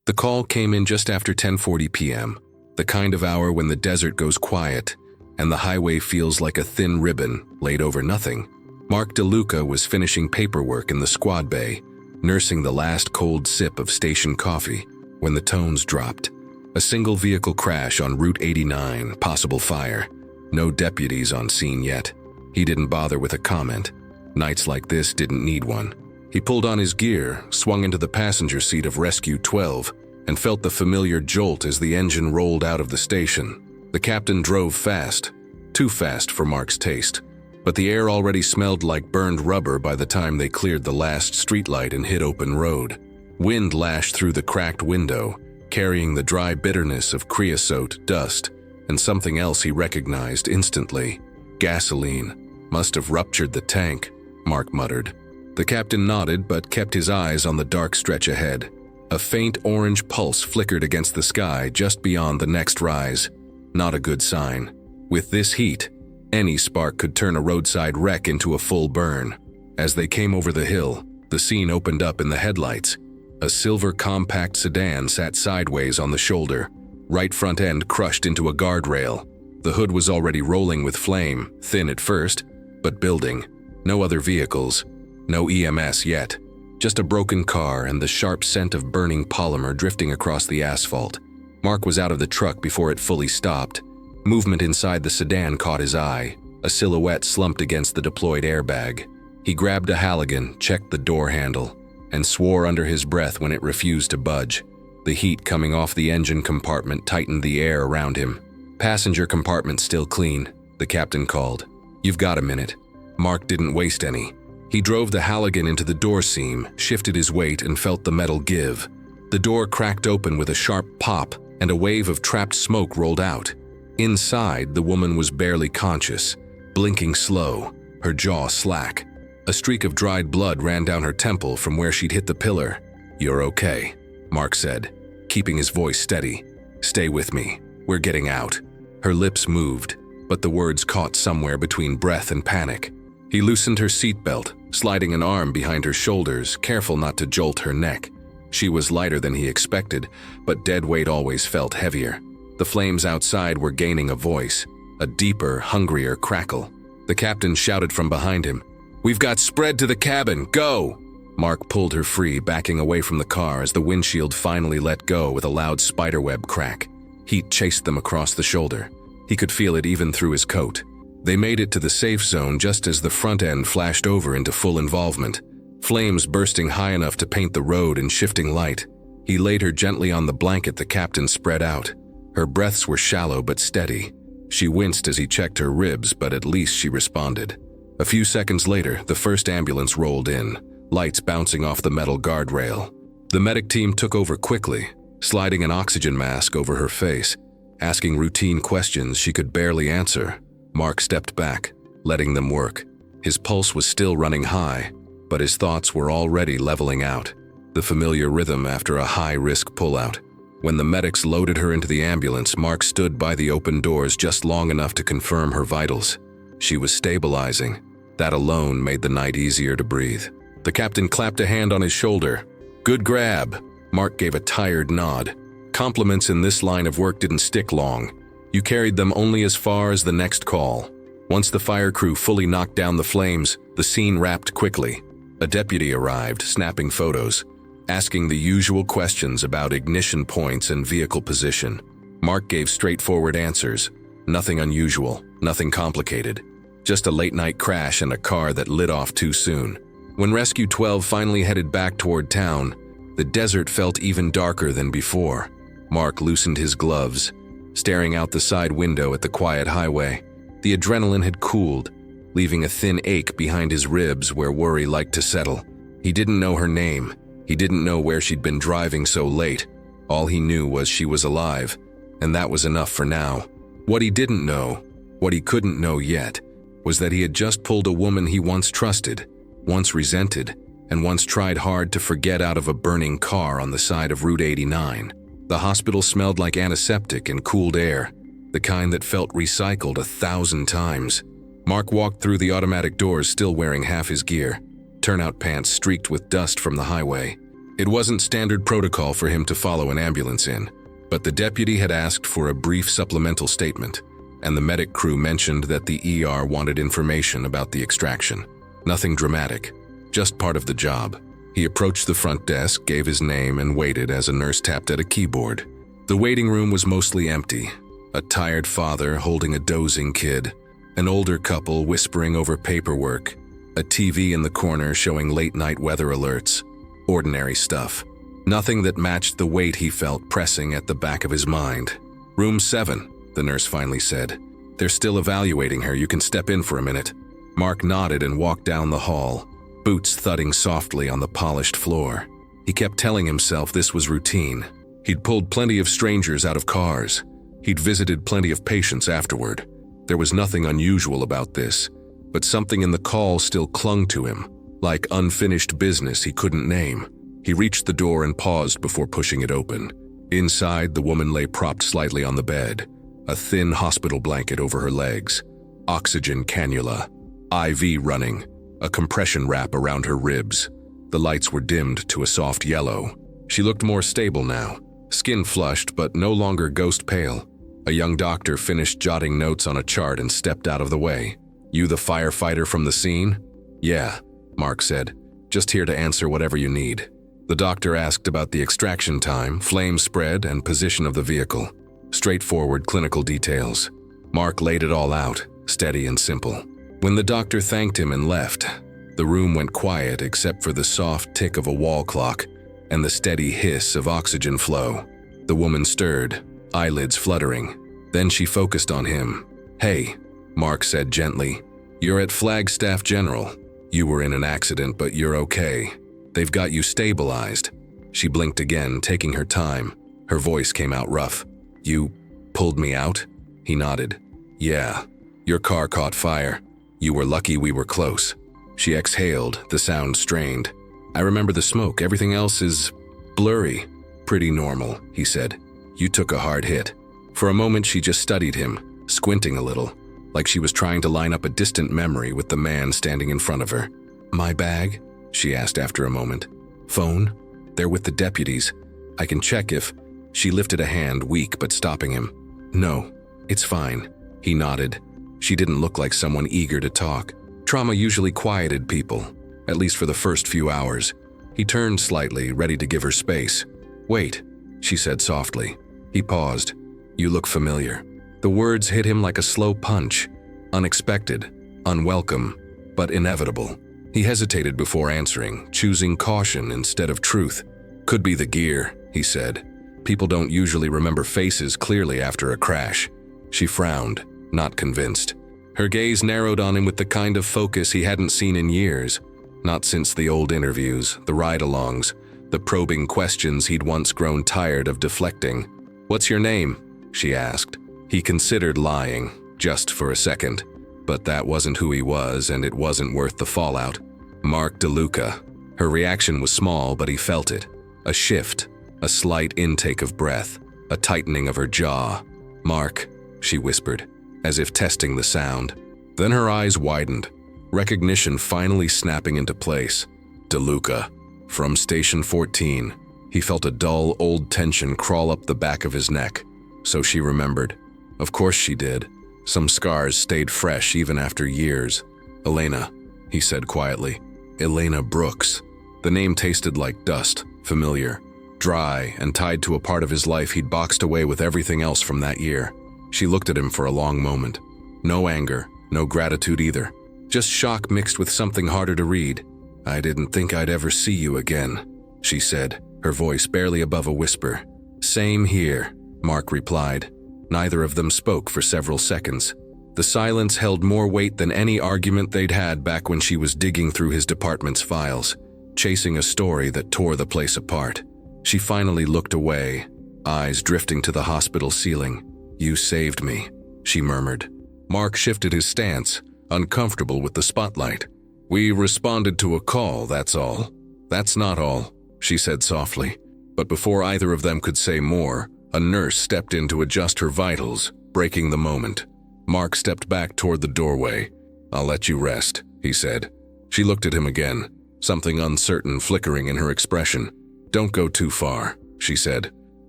The call came in just after 10:40 p.m., the kind of hour when the desert goes quiet and the highway feels like a thin ribbon laid over nothing. Mark DeLuca was finishing paperwork in the squad bay, nursing the last cold sip of station coffee, when the tones dropped. A single vehicle crash on Route 89, possible fire. No deputies on scene yet. He didn't bother with a comment. Nights like this didn't need one. He pulled on his gear, swung into the passenger seat of Rescue 12, and felt the familiar jolt as the engine rolled out of the station. The captain drove fast, too fast for Mark's taste, but the air already smelled like burned rubber by the time they cleared the last streetlight and hit open road. Wind lashed through the cracked window, carrying the dry bitterness of creosote, dust, and something else he recognized instantly. Gasoline. Must have ruptured the tank, Mark muttered. The captain nodded but kept his eyes on the dark stretch ahead. A faint orange pulse flickered against the sky just beyond the next rise. Not a good sign. With this heat, any spark could turn a roadside wreck into a full burn. As they came over the hill, the scene opened up in the headlights. A silver compact sedan sat sideways on the shoulder, right front end crushed into a guardrail. The hood was already rolling with flame, thin at first, but building. No other vehicles, no EMS yet. Just a broken car and the sharp scent of burning polymer drifting across the asphalt. Mark was out of the truck before it fully stopped. Movement inside the sedan caught his eye, a silhouette slumped against the deployed airbag. He grabbed a Halligan, checked the door handle, and swore under his breath when it refused to budge. The heat coming off the engine compartment tightened the air around him. "Passenger compartment still clean," the captain called. "You've got a minute." Mark didn't waste any. He drove the Halligan into the door seam, shifted his weight, and felt the metal give. The door cracked open with a sharp pop, and a wave of trapped smoke rolled out. Inside, the woman was barely conscious, blinking slow, her jaw slack. A streak of dried blood ran down her temple from where she'd hit the pillar. "You're okay," Mark said, keeping his voice steady. "Stay with me. We're getting out." Her lips moved, but the words caught somewhere between breath and panic. He loosened her seatbelt, sliding an arm behind her shoulders, careful not to jolt her neck. She was lighter than he expected, but dead weight always felt heavier. The flames outside were gaining a voice, a deeper, hungrier crackle. The captain shouted from behind him, "We've got spread to the cabin, go!" Mark pulled her free, backing away from the car as the windshield finally let go with a loud spiderweb crack. Heat chased them across the shoulder. He could feel it even through his coat. They made it to the safe zone just as the front end flashed over into full involvement, flames bursting high enough to paint the road in shifting light. He laid her gently on the blanket the captain spread out. Her breaths were shallow but steady. She winced as he checked her ribs, but at least she responded. A few seconds later, the first ambulance rolled in, lights bouncing off the metal guardrail. The medic team took over quickly, sliding an oxygen mask over her face, asking routine questions she could barely answer. Mark stepped back, letting them work. His pulse was still running high, but his thoughts were already leveling out, the familiar rhythm after a high-risk pullout. When the medics loaded her into the ambulance, Mark stood by the open doors just long enough to confirm her vitals. She was stabilizing. That alone made the night easier to breathe. The captain clapped a hand on his shoulder. "Good grab." Mark gave a tired nod. Compliments in this line of work didn't stick long. You carried them only as far as the next call. Once the fire crew fully knocked down the flames, the scene wrapped quickly. A deputy arrived, snapping photos, asking the usual questions about ignition points and vehicle position. Mark gave straightforward answers. Nothing unusual, nothing complicated. Just a late-night crash and a car that lit off too soon. When Rescue 12 finally headed back toward town, the desert felt even darker than before. Mark loosened his gloves, staring out the side window at the quiet highway. The adrenaline had cooled, leaving a thin ache behind his ribs where worry liked to settle. He didn't know her name. He didn't know where she'd been driving so late. All he knew was she was alive, and that was enough for now. What he didn't know, what he couldn't know yet, was that he had just pulled a woman he once trusted, once resented, and once tried hard to forget out of a burning car on the side of Route 89. The hospital smelled like antiseptic and cooled air, the kind that felt recycled 1,000 times. Mark walked through the automatic doors still wearing half his gear, turnout pants streaked with dust from the highway. It wasn't standard protocol for him to follow an ambulance in, but the deputy had asked for a brief supplemental statement, and the medic crew mentioned that the ER wanted information about the extraction. Nothing dramatic, just part of the job. He approached the front desk, gave his name, and waited as a nurse tapped at a keyboard. The waiting room was mostly empty. A tired father holding a dozing kid, an older couple whispering over paperwork, a TV in the corner showing late-night weather alerts. Ordinary stuff. Nothing that matched the weight he felt pressing at the back of his mind. "Room 7, the nurse finally said. "They're still evaluating her. You can step in for a minute." Mark nodded and walked down the hall, boots thudding softly on the polished floor. He kept telling himself this was routine. He'd pulled plenty of strangers out of cars. He'd visited plenty of patients afterward. There was nothing unusual about this, but something in the call still clung to him, like unfinished business he couldn't name. He reached the door and paused before pushing it open. Inside, the woman lay propped slightly on the bed, a thin hospital blanket over her legs, oxygen cannula, IV running, a compression wrap around her ribs. The lights were dimmed to a soft yellow. She looked more stable now, skin flushed but no longer ghost pale. A young doctor finished jotting notes on a chart and stepped out of the way. "You the firefighter from the scene?" "Yeah," Mark said. "Just here to answer whatever you need." The doctor asked about the extraction time, flame spread, and position of the vehicle. Straightforward clinical details. Mark laid it all out, steady and simple. When the doctor thanked him and left, the room went quiet except for the soft tick of a wall clock and the steady hiss of oxygen flow. The woman stirred, eyelids fluttering. Then she focused on him. "Hey," Mark said gently. "You're at Flagstaff General. You were in an accident, but you're okay. They've got you stabilized." She blinked again, taking her time. Her voice came out rough. "You pulled me out?" He nodded. "Yeah. Your car caught fire. You were lucky we were close." She exhaled, the sound strained. "I remember the smoke. Everything else is blurry." "Pretty normal," he said. "You took a hard hit." For a moment she just studied him, squinting a little, like she was trying to line up a distant memory with the man standing in front of her. "My bag?" she asked after a moment. "Phone? They're with the deputies. I can check if—" She lifted a hand, weak but stopping him. "No, it's fine." He nodded. She didn't look like someone eager to talk. Trauma usually quieted people, at least for the first few hours. He turned slightly, ready to give her space. "Wait," she said softly. He paused. "You look familiar." The words hit him like a slow punch. Unexpected, unwelcome, but inevitable. He hesitated before answering, choosing caution instead of truth. "Could be the gear," he said. "People don't usually remember faces clearly after a crash." She frowned, not convinced. Her gaze narrowed on him with the kind of focus he hadn't seen in years. Not since the old interviews, the ride-alongs, the probing questions he'd once grown tired of deflecting. "What's your name?" she asked. He considered lying, just for a second. But that wasn't who he was, and it wasn't worth the fallout. "Mark DeLuca." Her reaction was small, but he felt it. A shift, a slight intake of breath, a tightening of her jaw. "Mark," she whispered, as if testing the sound. Then her eyes widened, recognition finally snapping into place. DeLuca. From Station 14. He felt a dull, old tension crawl up the back of his neck. So she remembered. Of course she did. Some scars stayed fresh even after years. "Elena," he said quietly. "Elena Brooks." The name tasted like dust, familiar, dry, and tied to a part of his life he'd boxed away with everything else from that year. She looked at him for a long moment. No anger, no gratitude either. Just shock mixed with something harder to read. "I didn't think I'd ever see you again," she said, her voice barely above a whisper. "Same here," Mark replied. Neither of them spoke for several seconds. The silence held more weight than any argument they'd had back when she was digging through his department's files, chasing a story that tore the place apart. She finally looked away, eyes drifting to the hospital ceiling. "You saved me," she murmured. Mark shifted his stance, uncomfortable with the spotlight. "We responded to a call, that's all." "That's not all," she said softly. But before either of them could say more, a nurse stepped in to adjust her vitals, breaking the moment. Mark stepped back toward the doorway. "I'll let you rest," he said. She looked at him again, something uncertain flickering in her expression. "Don't go too far," she said.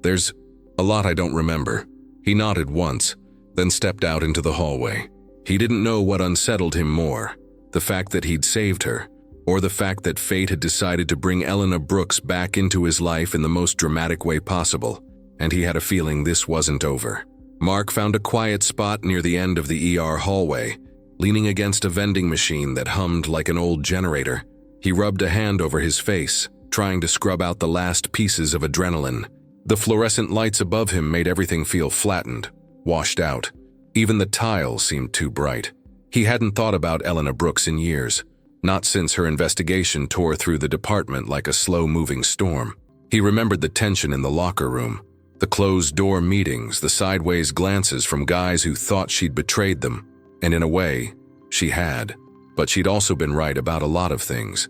"There's a lot I don't remember." He nodded once, then stepped out into the hallway. He didn't know what unsettled him more, the fact that he'd saved her, or the fact that fate had decided to bring Elena Brooks back into his life in the most dramatic way possible, and he had a feeling this wasn't over. Mark found a quiet spot near the end of the ER hallway, leaning against a vending machine that hummed like an old generator. He rubbed a hand over his face, trying to scrub out the last pieces of adrenaline. The fluorescent lights above him made everything feel flattened, washed out. Even the tiles seemed too bright. He hadn't thought about Elena Brooks in years, not since her investigation tore through the department like a slow-moving storm. He remembered the tension in the locker room, the closed-door meetings, the sideways glances from guys who thought she'd betrayed them. And in a way, she had. But she'd also been right about a lot of things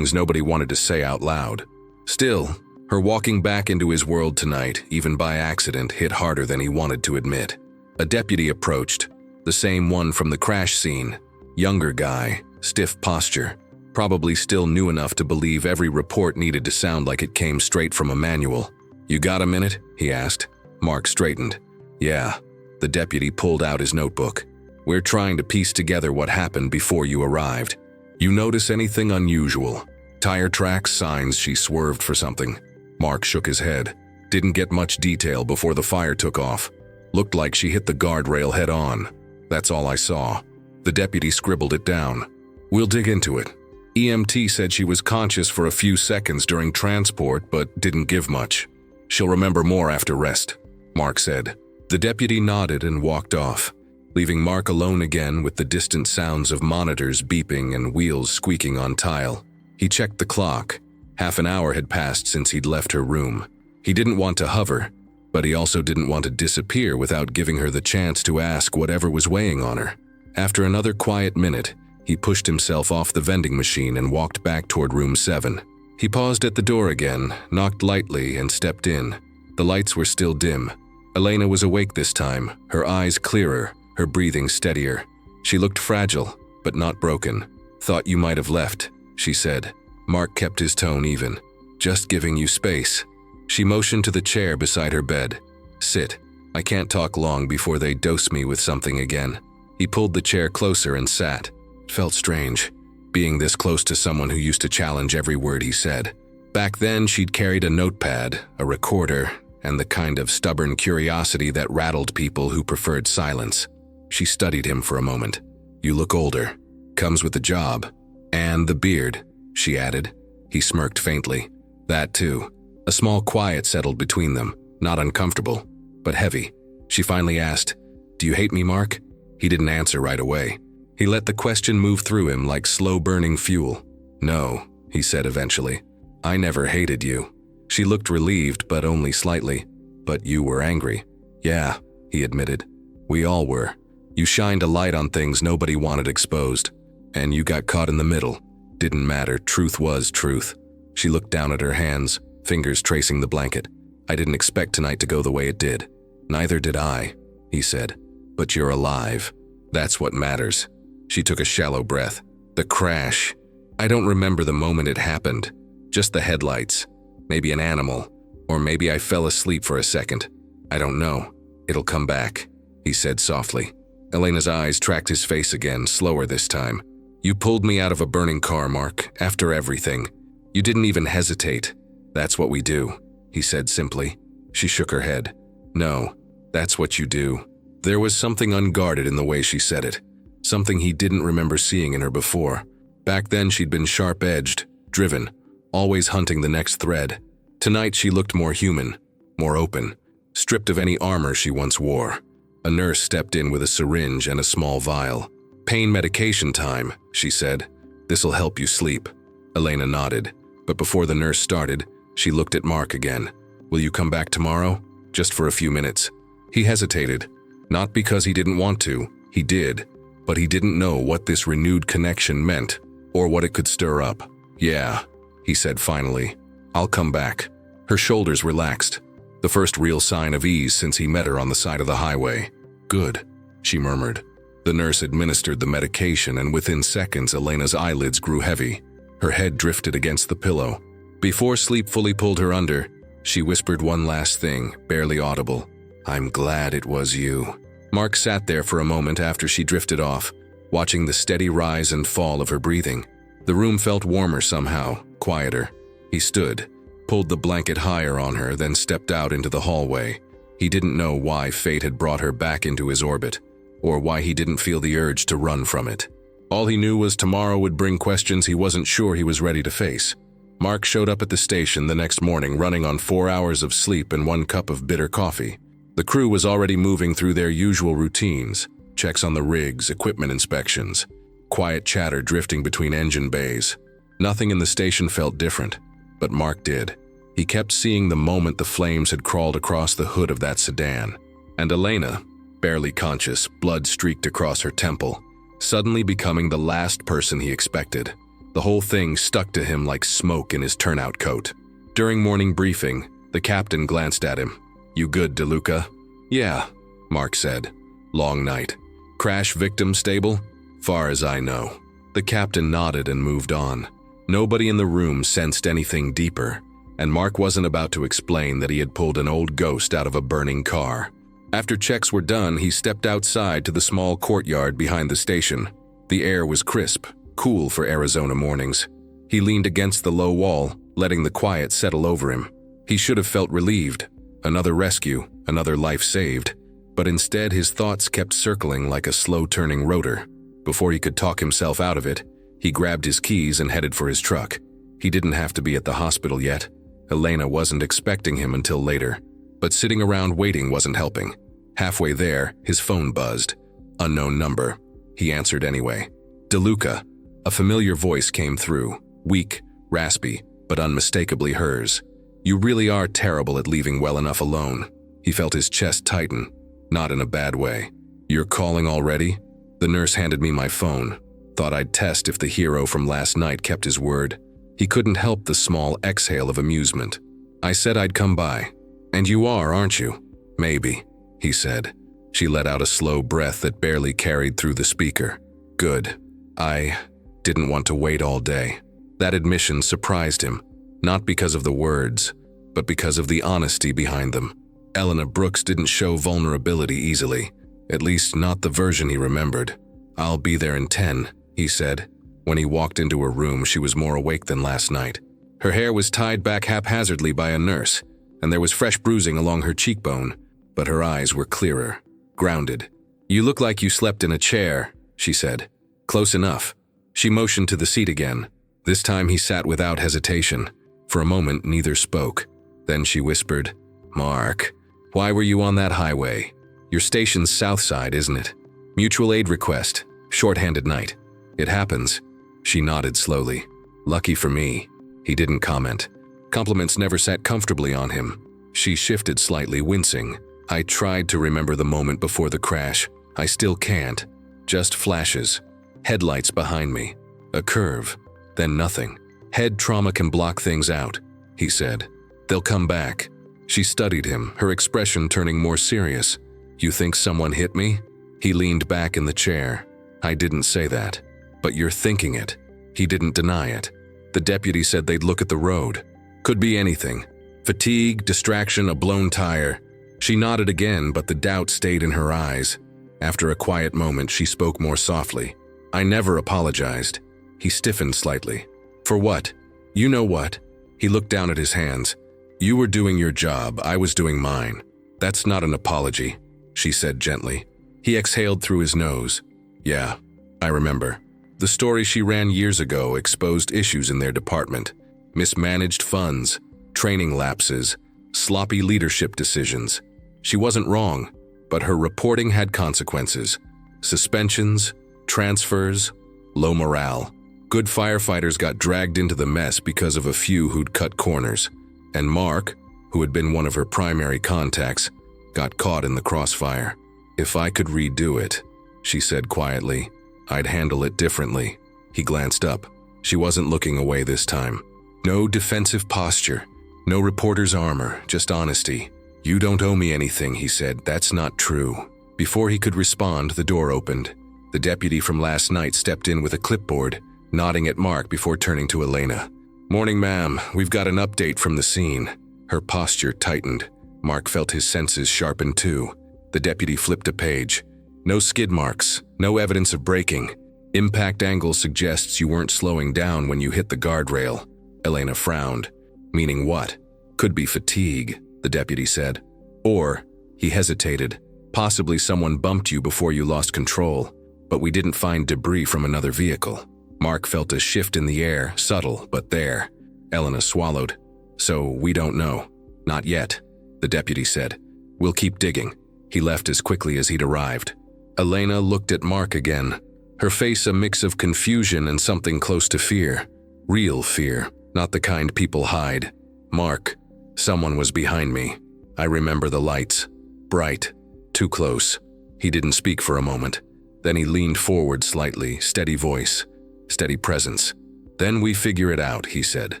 nobody wanted to say out loud. Still, her walking back into his world tonight, even by accident, hit harder than he wanted to admit. A deputy approached, the same one from the crash scene. Younger guy, stiff posture, probably still new enough to believe every report needed to sound like it came straight from a manual. "You got a minute?" he asked. Mark straightened. "Yeah." The deputy pulled out his notebook. "We're trying to piece together what happened before you arrived. You notice anything unusual? Tire tracks, signs she swerved for something?" Mark shook his head. "Didn't get much detail before the fire took off. Looked like she hit the guardrail head on. That's all I saw." The deputy scribbled it down. "We'll dig into it. EMT said she was conscious for a few seconds during transport, but didn't give much. She'll remember more after rest," Mark said. The deputy nodded and walked off, leaving Mark alone again with the distant sounds of monitors beeping and wheels squeaking on tile. He checked the clock. Half an hour had passed since he'd left her room. He didn't want to hover, but he also didn't want to disappear without giving her the chance to ask whatever was weighing on her. After another quiet minute, he pushed himself off the vending machine and walked back toward room 7. He paused at the door again, knocked lightly, and stepped in. The lights were still dim. Elena was awake this time, her eyes clearer, her breathing steadier. She looked fragile, but not broken. "Thought you might have left," she said. Mark kept his tone even. "Just giving you space." She motioned to the chair beside her bed. "Sit. I can't talk long before they dose me with something again." He pulled the chair closer and sat. It felt strange, being this close to someone who used to challenge every word he said. Back then, she'd carried a notepad, a recorder, and the kind of stubborn curiosity that rattled people who preferred silence. She studied him for a moment. "You look older. Comes with the job. And the beard," she added. He smirked faintly. "That too." A small quiet settled between them, not uncomfortable, but heavy. She finally asked, "Do you hate me, Mark?" He didn't answer right away. He let the question move through him like slow-burning fuel. "No," he said eventually. "I never hated you." She looked relieved, but only slightly. "But you were angry." "Yeah," he admitted. "We all were. You shined a light on things nobody wanted exposed. And you got caught in the middle. Didn't matter, truth was truth." She looked down at her hands, fingers tracing the blanket. "I didn't expect tonight to go the way it did." "Neither did I," he said. "But you're alive. That's what matters." She took a shallow breath. "The crash. I don't remember the moment it happened. Just the headlights. Maybe an animal. Or maybe I fell asleep for a second. I don't know. It'll come back," he said softly. Elena's eyes tracked his face again, slower this time. "You pulled me out of a burning car, Mark, after everything. You didn't even hesitate. That's what we do," he said simply. She shook her head. "No, that's what you do." There was something unguarded in the way she said it, something he didn't remember seeing in her before. Back then she'd been sharp-edged, driven, always hunting the next thread. Tonight she looked more human, more open, stripped of any armor she once wore. A nurse stepped in with a syringe and a small vial. "Pain medication time," she said. "This'll help you sleep." Elena nodded, but before the nurse started, she looked at Mark again. "Will you come back tomorrow? Just for a few minutes?" He hesitated. Not because he didn't want to, he did, but he didn't know what this renewed connection meant, or what it could stir up. "Yeah," he said finally. "I'll come back." Her shoulders relaxed, the first real sign of ease since he met her on the side of the highway. "Good," she murmured. The nurse administered the medication, and within seconds Elena's eyelids grew heavy. Her head drifted against the pillow. Before sleep fully pulled her under, she whispered one last thing, barely audible. "I'm glad it was you." Mark sat there for a moment after she drifted off, watching the steady rise and fall of her breathing. The room felt warmer somehow, quieter. He stood, pulled the blanket higher on her, then stepped out into the hallway. He didn't know why fate had brought her back into his orbit, or why he didn't feel the urge to run from it. All he knew was tomorrow would bring questions he wasn't sure he was ready to face. Mark showed up at the station the next morning running on 4 hours of sleep and 1 cup of bitter coffee. The crew was already moving through their usual routines, checks on the rigs, equipment inspections, quiet chatter drifting between engine bays. Nothing in the station felt different, but Mark did. He kept seeing the moment the flames had crawled across the hood of that sedan. And Elena, barely conscious, blood streaked across her temple, suddenly becoming the last person he expected. The whole thing stuck to him like smoke in his turnout coat. During morning briefing, the captain glanced at him. "You good, DeLuca?" "Yeah," Mark said. "Long night. Crash victim stable?" "Far as I know." The captain nodded and moved on. Nobody in the room sensed anything deeper, and Mark wasn't about to explain that he had pulled an old ghost out of a burning car. After checks were done, he stepped outside to the small courtyard behind the station. The air was crisp, cool for Arizona mornings. He leaned against the low wall, letting the quiet settle over him. He should have felt relieved. Another rescue, another life saved. But instead, his thoughts kept circling like a slow-turning rotor. Before he could talk himself out of it, he grabbed his keys and headed for his truck. He didn't have to be at the hospital yet. Elena wasn't expecting him until later. But sitting around waiting wasn't helping. Halfway there, his phone buzzed. Unknown number. He answered anyway. DeLuca. A familiar voice came through, weak, raspy, but unmistakably hers. "You really are terrible at leaving well enough alone." He felt his chest tighten, not in a bad way. "You're calling already?" The nurse handed me my phone. Thought I'd test if the hero from last night kept his word. He couldn't help the small exhale of amusement. "I said I'd come by." "And you are, aren't you?" "Maybe," he said. She let out a slow breath that barely carried through the speaker. "Good. I didn't want to wait all day." That admission surprised him, not because of the words, but because of the honesty behind them. Elena Brooks didn't show vulnerability easily, at least not the version he remembered. "I'll be there in 10, he said. When he walked into her room, she was more awake than last night. Her hair was tied back haphazardly by a nurse, and there was fresh bruising along her cheekbone, but her eyes were clearer, grounded. "You look like you slept in a chair," she said. "Close enough." She motioned to the seat again. This time he sat without hesitation. For a moment, neither spoke. Then she whispered, "Mark, why were you on that highway? Your station's south side, isn't it? Mutual aid request, short-handed night. It happens." She nodded slowly. "Lucky for me." He didn't comment. Compliments never sat comfortably on him. She shifted slightly, wincing. "I tried to remember the moment before the crash. I still can't. Just flashes. Headlights behind me. A curve. Then nothing. Head trauma can block things out," he said. "They'll come back." She studied him, her expression turning more serious. "You think someone hit me?" He leaned back in the chair. "I didn't say that. But you're thinking it." He didn't deny it. The deputy said they'd look at the road. Could be anything. Fatigue, distraction, a blown tire. She nodded again, but the doubt stayed in her eyes. After a quiet moment, she spoke more softly. "I never apologized." He stiffened slightly. "For what?" "You know what?" He looked down at his hands. "You were doing your job, I was doing mine. That's not an apology," she said gently. He exhaled through his nose. "Yeah, I remember. The story she ran years ago exposed issues in their department. Mismanaged funds, training lapses, sloppy leadership decisions. She wasn't wrong, but her reporting had consequences. Suspensions, transfers, low morale. Good firefighters got dragged into the mess because of a few who'd cut corners. And Mark, who had been one of her primary contacts, got caught in the crossfire. "If I could redo it," she said quietly, "I'd handle it differently." He glanced up. She wasn't looking away this time. No defensive posture, no reporter's armor, just honesty. "You don't owe me anything," he said. "That's not true." Before he could respond, the door opened. The deputy from last night stepped in with a clipboard, nodding at Mark before turning to Elena. "Morning, ma'am. We've got an update from the scene." Her posture tightened. Mark felt his senses sharpen too. The deputy flipped a page. "No skid marks, no evidence of braking. Impact angle suggests you weren't slowing down when you hit the guardrail." Elena frowned. "Meaning what?" "Could be fatigue," the deputy said. "Or," he hesitated, "possibly someone bumped you before you lost control, but we didn't find debris from another vehicle." Mark felt a shift in the air, subtle, but there. Elena swallowed. "So we don't know." "Not yet," the deputy said. "We'll keep digging." He left as quickly as he'd arrived. Elena looked at Mark again, her face a mix of confusion and something close to fear. Real fear, not the kind people hide. "Mark, someone was behind me. I remember the lights. Bright. Too close." He didn't speak for a moment. Then he leaned forward slightly, steady voice, steady presence. "Then we figure it out," he said.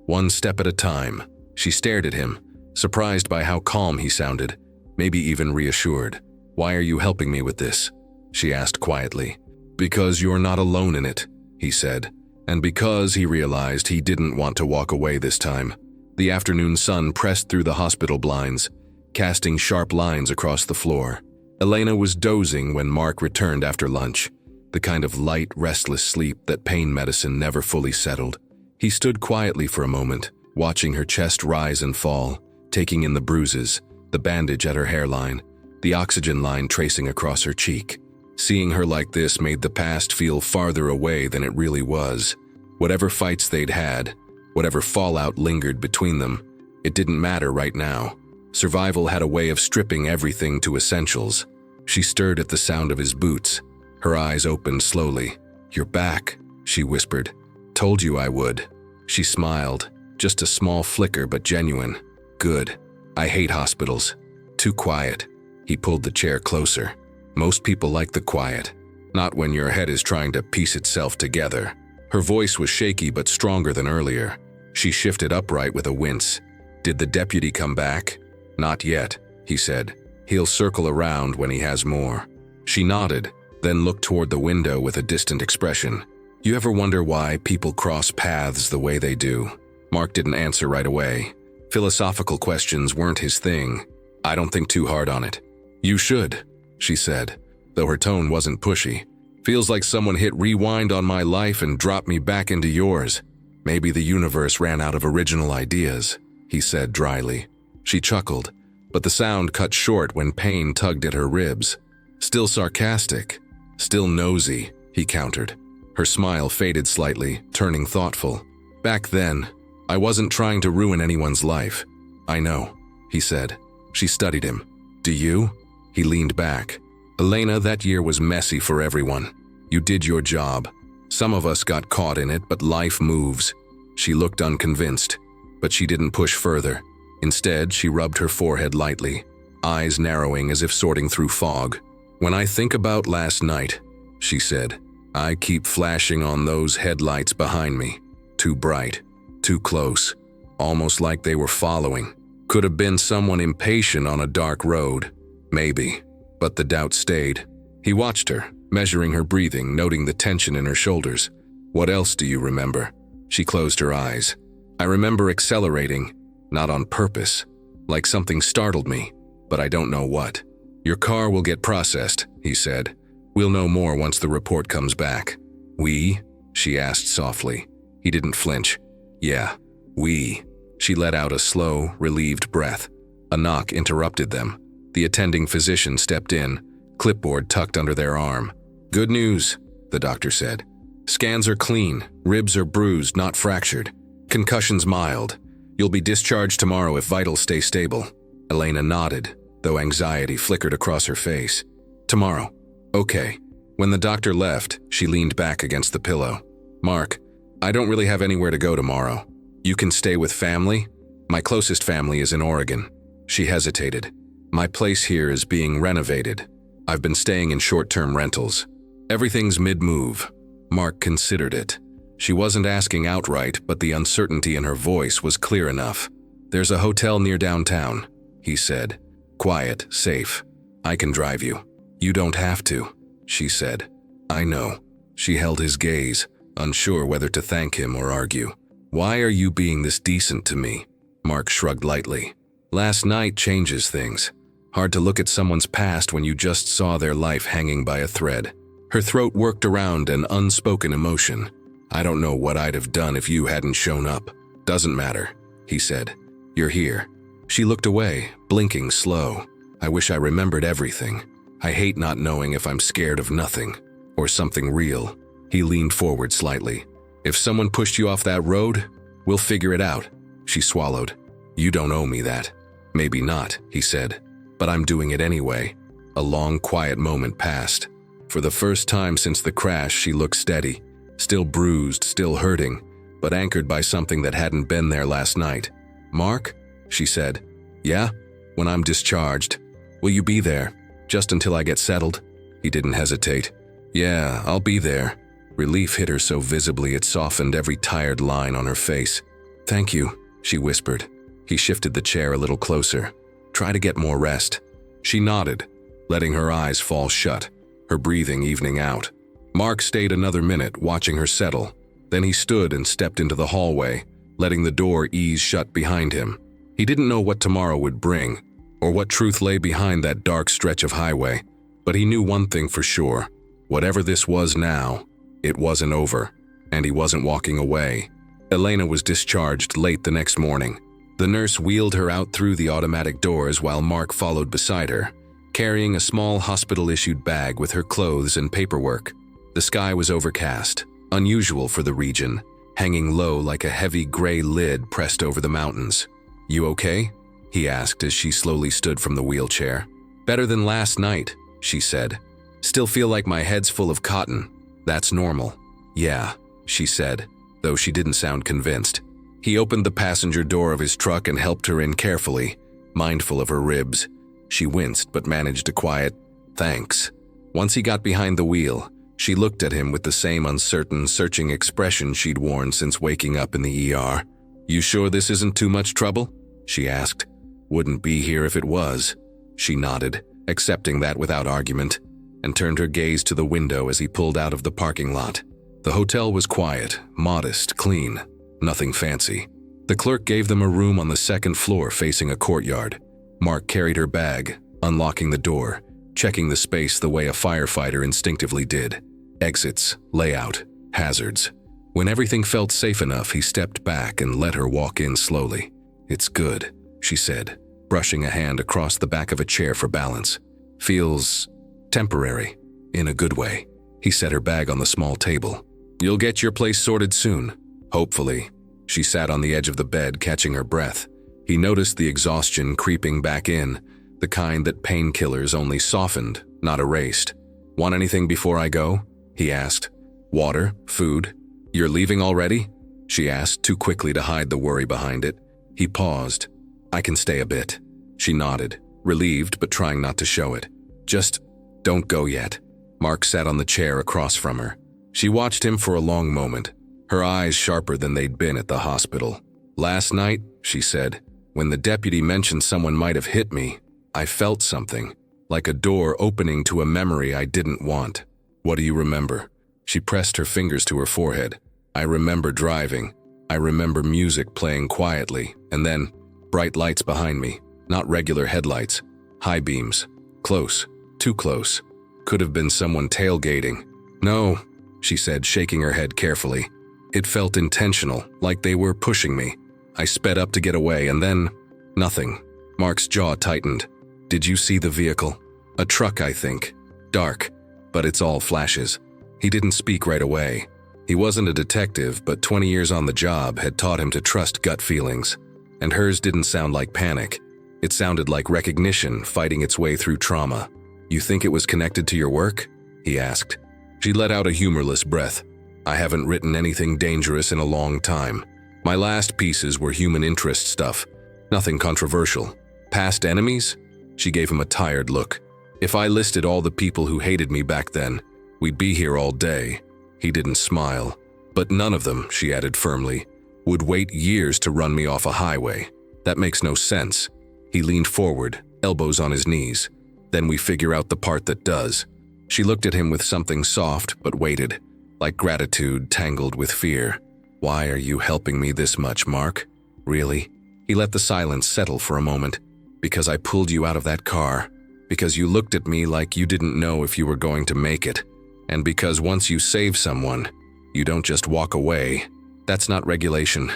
"One step at a time." She stared at him, surprised by how calm he sounded, maybe even reassured. "Why are you helping me with this?" she asked quietly. "Because you're not alone in it," he said, and because he realized he didn't want to walk away this time. The afternoon sun pressed through the hospital blinds, casting sharp lines across the floor. Elena was dozing when Mark returned after lunch, the kind of light, restless sleep that pain medicine never fully settled. He stood quietly for a moment, watching her chest rise and fall, taking in the bruises, the bandage at her hairline, the oxygen line tracing across her cheek. Seeing her like this made the past feel farther away than it really was. Whatever fights they'd had, whatever fallout lingered between them, it didn't matter right now. Survival had a way of stripping everything to essentials. She stirred at the sound of his boots. Her eyes opened slowly. "You're back," she whispered. "Told you I would." She smiled, just a small flicker but genuine. "Good. I hate hospitals. Too quiet." He pulled the chair closer. "Most people like the quiet. Not when your head is trying to piece itself together." Her voice was shaky but stronger than earlier. She shifted upright with a wince. "Did the deputy come back?" "Not yet," he said. "He'll circle around when he has more." She nodded, then looked toward the window with a distant expression. "You ever wonder why people cross paths the way they do?" Mark didn't answer right away. Philosophical questions weren't his thing. "I don't think too hard on it." "You should," she said, though her tone wasn't pushy. "Feels like someone hit rewind on my life and dropped me back into yours. Maybe the universe ran out of original ideas," he said dryly. She chuckled, but the sound cut short when pain tugged at her ribs. "Still sarcastic. Still nosy," he countered. Her smile faded slightly, turning thoughtful. "Back then, I wasn't trying to ruin anyone's life." "I know," he said. She studied him. "Do you?" He leaned back. "Elena, that year was messy for everyone. You did your job. Some of us got caught in it, but life moves." She looked unconvinced, but she didn't push further. Instead, she rubbed her forehead lightly, eyes narrowing as if sorting through fog. "When I think about last night," she said, "I keep flashing on those headlights behind me. Too bright, too close, almost like they were following. Could have been someone impatient on a dark road. Maybe." But the doubt stayed. He watched her, measuring her breathing, noting the tension in her shoulders. "What else do you remember?" She closed her eyes. "I remember accelerating, not on purpose, like something startled me, but I don't know what." "Your car will get processed," he said. "We'll know more once the report comes back." "We?" she asked softly. He didn't flinch. "Yeah, we." She let out a slow, relieved breath. A knock interrupted them. The attending physician stepped in, clipboard tucked under their arm. "Good news," the doctor said. "Scans are clean, ribs are bruised, not fractured. Concussion's mild. You'll be discharged tomorrow if vitals stay stable." Elena nodded, though anxiety flickered across her face. "Tomorrow. Okay." When the doctor left, she leaned back against the pillow. "Mark, I don't really have anywhere to go tomorrow. You can stay with family? My closest family is in Oregon." She hesitated. "My place here is being renovated. I've been staying in short-term rentals. Everything's mid-move." Mark considered it. She wasn't asking outright, but the uncertainty in her voice was clear enough. "There's a hotel near downtown," he said. "Quiet, safe. I can drive you." "You don't have to," she said. "I know." She held his gaze, unsure whether to thank him or argue. Why are you being this decent to me? Mark shrugged lightly. Last night changes things. Hard to look at someone's past when you just saw their life hanging by a thread. Her throat worked around an unspoken emotion. I don't know what I'd have done if you hadn't shown up. Doesn't matter, he said. You're here. She looked away, blinking slow. I wish I remembered everything. I hate not knowing if I'm scared of nothing, or something real. He leaned forward slightly. If someone pushed you off that road, we'll figure it out. She swallowed. You don't owe me that. Maybe not, he said. But I'm doing it anyway. A long, quiet moment passed. For the first time since the crash, she looked steady. Still bruised, still hurting, but anchored by something that hadn't been there last night. Mark? She said. Yeah? When I'm discharged. Will you be there? Just until I get settled? He didn't hesitate. Yeah, I'll be there. Relief hit her so visibly it softened every tired line on her face. Thank you, she whispered. He shifted the chair a little closer. Try to get more rest. She nodded, letting her eyes fall shut, her breathing evening out. Mark stayed another minute, watching her settle. Then he stood and stepped into the hallway, letting the door ease shut behind him. He didn't know what tomorrow would bring, or what truth lay behind that dark stretch of highway, but he knew one thing for sure. Whatever this was now, it wasn't over, and he wasn't walking away. Elena was discharged late the next morning. The nurse wheeled her out through the automatic doors while Mark followed beside her, carrying a small hospital-issued bag with her clothes and paperwork. The sky was overcast, unusual for the region, hanging low like a heavy gray lid pressed over the mountains. You okay? He asked as she slowly stood from the wheelchair. Better than last night, she said. Still feel like my head's full of cotton. That's normal. Yeah, she said, though she didn't sound convinced. He opened the passenger door of his truck and helped her in carefully, mindful of her ribs. She winced but managed a quiet, thanks. Once he got behind the wheel, she looked at him with the same uncertain, searching expression she'd worn since waking up in the ER. You sure this isn't too much trouble? She asked. Wouldn't be here if it was. She nodded, accepting that without argument, and turned her gaze to the window as he pulled out of the parking lot. The hotel was quiet, modest, clean, nothing fancy. The clerk gave them a room on the second floor facing a courtyard. Mark carried her bag, unlocking the door, checking the space the way a firefighter instinctively did. Exits, layout, hazards. When everything felt safe enough, he stepped back and let her walk in slowly. It's good, she said, brushing a hand across the back of a chair for balance. Feels temporary, in a good way. He set her bag on the small table. You'll get your place sorted soon, hopefully. She sat on the edge of the bed, catching her breath. He noticed the exhaustion creeping back in, the kind that painkillers only softened, not erased. Want anything before I go? He asked. Water? Food? You're leaving already? She asked, too quickly to hide the worry behind it. He paused. I can stay a bit. She nodded, relieved but trying not to show it. Just don't go yet. Mark sat on the chair across from her. She watched him for a long moment, her eyes sharper than they'd been at the hospital. Last night, she said, when the deputy mentioned someone might have hit me, I felt something, like a door opening to a memory I didn't want. What do you remember? She pressed her fingers to her forehead. I remember driving. I remember music playing quietly, and then bright lights behind me, not regular headlights, high beams, close, too close. Could have been someone tailgating. No, she said, shaking her head carefully. It felt intentional, like they were pushing me. I sped up to get away, and then nothing. Mark's jaw tightened. Did you see the vehicle? A truck, I think. Dark, but it's all flashes. He didn't speak right away. He wasn't a detective, but 20 years on the job had taught him to trust gut feelings. And hers didn't sound like panic. It sounded like recognition fighting its way through trauma. You think it was connected to your work? He asked. She let out a humorless breath. I haven't written anything dangerous in a long time. My last pieces were human interest stuff. Nothing controversial. Past enemies? She gave him a tired look. If I listed all the people who hated me back then, we'd be here all day. He didn't smile. But none of them, she added firmly, would wait years to run me off a highway. That makes no sense. He leaned forward, elbows on his knees. Then we figure out the part that does. She looked at him with something soft but weighted, like gratitude tangled with fear. Why are you helping me this much, Mark? Really? He let the silence settle for a moment. Because I pulled you out of that car. Because you looked at me like you didn't know if you were going to make it. And because once you save someone, you don't just walk away. That's not regulation.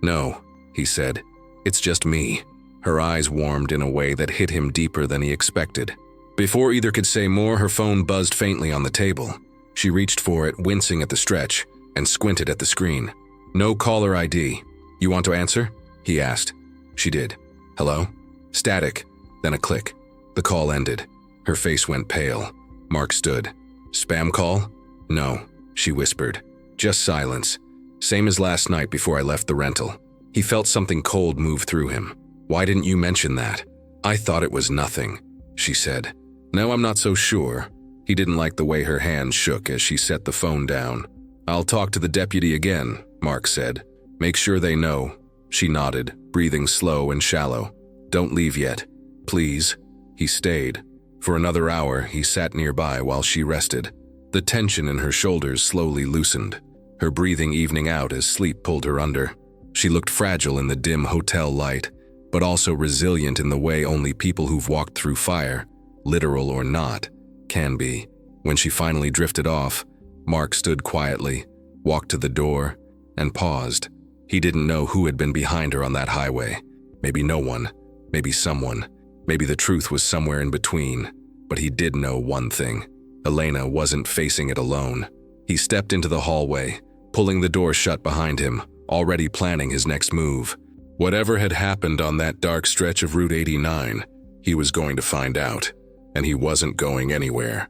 No, he said. It's just me. Her eyes warmed in a way that hit him deeper than he expected. Before either could say more, her phone buzzed faintly on the table. She reached for it, wincing at the stretch, and squinted at the screen. No caller ID. You want to answer? He asked. She did. Hello? Static. Then a click. The call ended. Her face went pale. Mark stood. Spam call? No, she whispered. Just silence. Same as last night before I left the rental. He felt something cold move through him. Why didn't you mention that? I thought it was nothing, she said. No, I'm not so sure. He didn't like the way her hand shook as she set the phone down. I'll talk to the deputy again, Mark said. Make sure they know. She nodded, breathing slow and shallow. Don't leave yet. Please. He stayed. For another hour, he sat nearby while she rested. The tension in her shoulders slowly loosened, her breathing evening out as sleep pulled her under. She looked fragile in the dim hotel light, but also resilient in the way only people who've walked through fire, literal or not, can be. When she finally drifted off, Mark stood quietly, walked to the door, and paused. He didn't know who had been behind her on that highway. Maybe no one, maybe someone, maybe the truth was somewhere in between. But he did know one thing. Elena wasn't facing it alone. He stepped into the hallway, pulling the door shut behind him, already planning his next move. Whatever had happened on that dark stretch of Route 89, he was going to find out, and he wasn't going anywhere.